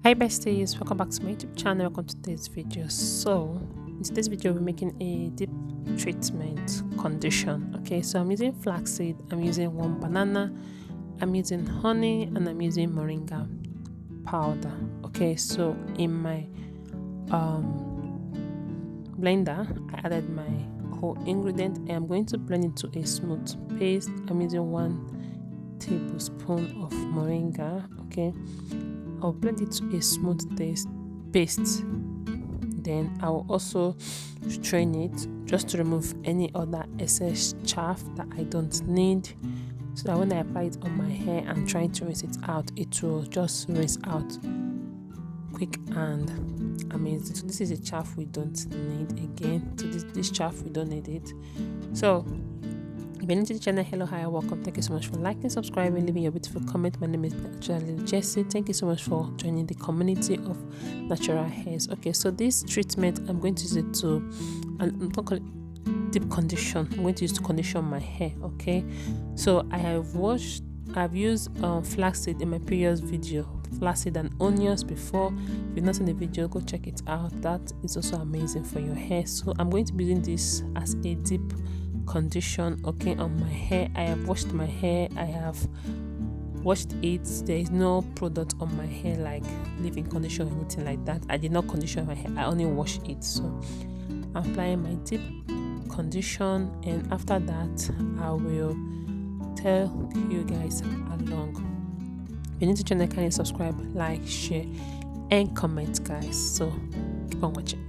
Hi besties, welcome back to my YouTube channel. Welcome to today's video. So in today's video we're making a deep treatment condition. Okay, so I'm using flaxseed, I'm using one banana, I'm using honey, and I'm using moringa powder. Okay, so in my blender I added my whole ingredient and I'm going to blend into a smooth paste. I'm using 1 tablespoon of moringa. Okay, I'll blend it to a smooth paste. Then I'll also strain it just to remove any other excess chaff that I don't need, so that when I apply it on my hair and trying to rinse it out, it will just rinse out quick and amazing. So this is a chaff we don't need again. So this chaff we don't need it. So if you're new to the channel, hello, hi, welcome. Thank you so much for liking, subscribing, leaving your beautiful comment. My name is Naturalhair. Thank you so much for joining the community of natural hairs. Okay, so this treatment I'm going to use it to, and I'm going to call it deep condition. I'm going to use to condition my hair. Okay, so I've used flaxseed in my previous video, flaxseed and onions before. If you've not seen the video, go check it out. That is also amazing for your hair. So I'm going to be using this as a deep condition, okay, on my hair. I have washed my hair, I have washed it. There is no product on my hair like leave-in condition or anything like that. I did not condition my hair, I only wash it. So I'm applying my deep condition, and after that I will tell you guys along. If you're new to the channel, kindly subscribe, like, share and comment, guys. So keep on watching.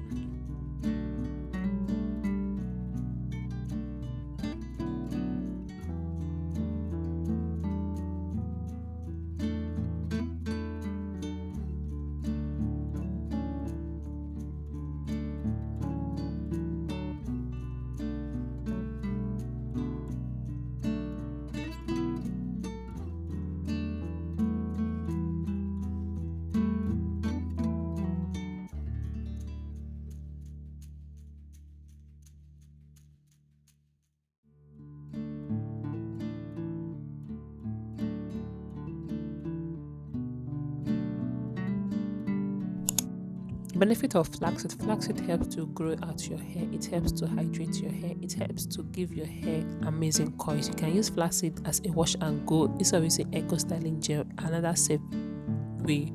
Benefit of flaxseed helps to grow out your hair, it helps to hydrate your hair, it helps to give your hair amazing coils. You can use flaxseed as a wash and go instead of using eco styling gel. Another safe way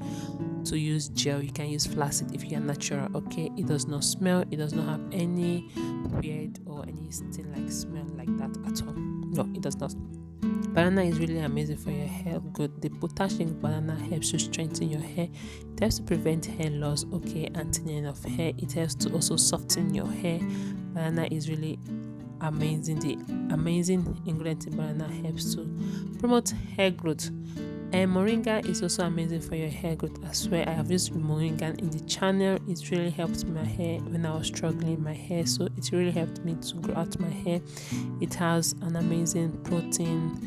to use gel, you can use flaxseed if you are natural. Okay, it does not smell, it does not have any weird or anything like smell like that at all. No, it does not. Banana is really amazing for your hair. Good. The potassium in banana helps to strengthen your hair. It helps to prevent hair loss, okay, and thinning of hair. It helps to also soften your hair. Banana is really amazing. The amazing ingredient in banana helps to promote hair growth. And moringa is also amazing for your hair growth as well. I have used moringa in the channel. It really helped my hair when I was struggling in my hair, so it really helped me to grow out my hair. It has an amazing protein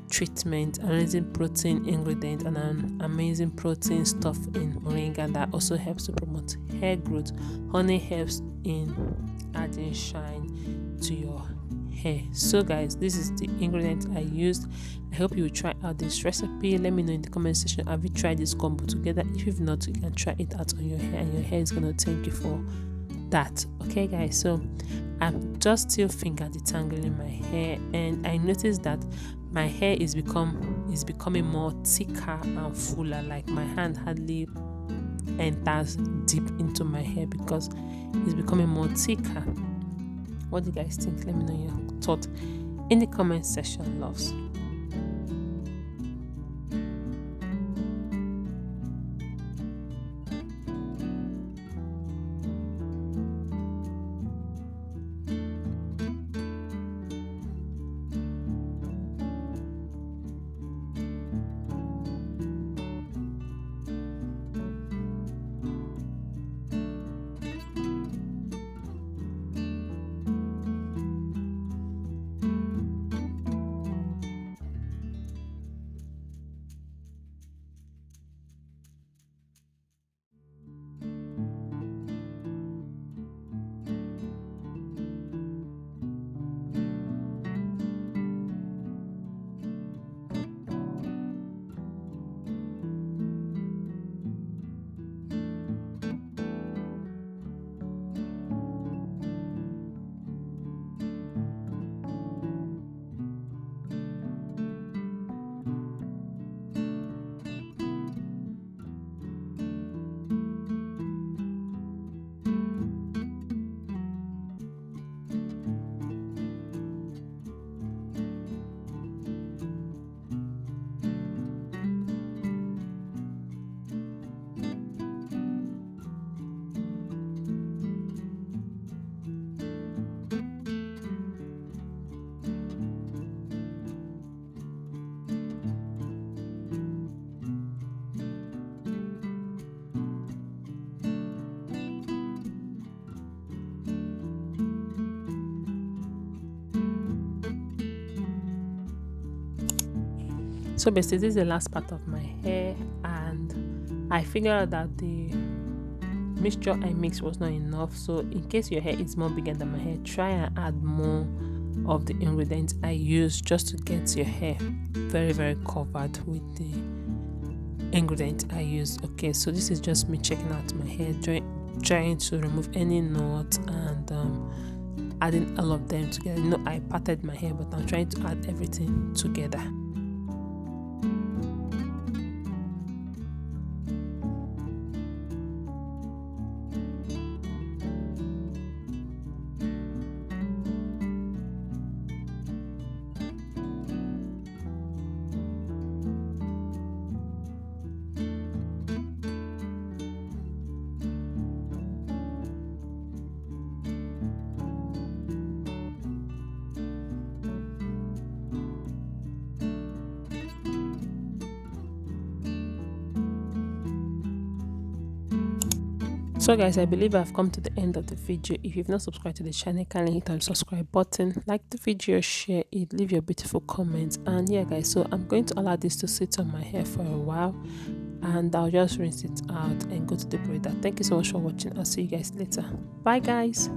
treatment, amazing protein ingredient, and an amazing protein stuff in moringa that also helps to promote hair growth. Honey helps in adding shine to your hair. So guys, this is the ingredient I used. I hope you will try out this recipe. Let me know in the comment section, have you tried this combo together? If you've not, you can try it out on your hair and your hair is going to thank you for that. Okay guys, so I'm just still finger detangling my hair, and I noticed that my hair is becoming more thicker and fuller. Like my hand hardly enters deep into my hair because it's becoming more thicker. What do you guys think? Let me know your thought in the comment section, loves. So basically this is the last part of my hair, and I figured out that the mixture I mixed was not enough. So in case your hair is more bigger than my hair, try and add more of the ingredients I use just to get your hair very covered with the ingredients I use. Okay, so this is just me checking out my hair, trying to remove any knots and adding all of them together. You know, I parted my hair, but I'm trying to add everything together. So guys, I believe I've come to the end of the video. If you've not subscribed to the channel, kindly hit on the subscribe button, like the video, share it, leave your beautiful comments. And yeah guys, so I'm going to allow this to sit on my hair for a while, and I'll just rinse it out and go to the braider. Thank you so much for watching. I'll see you guys later. Bye guys.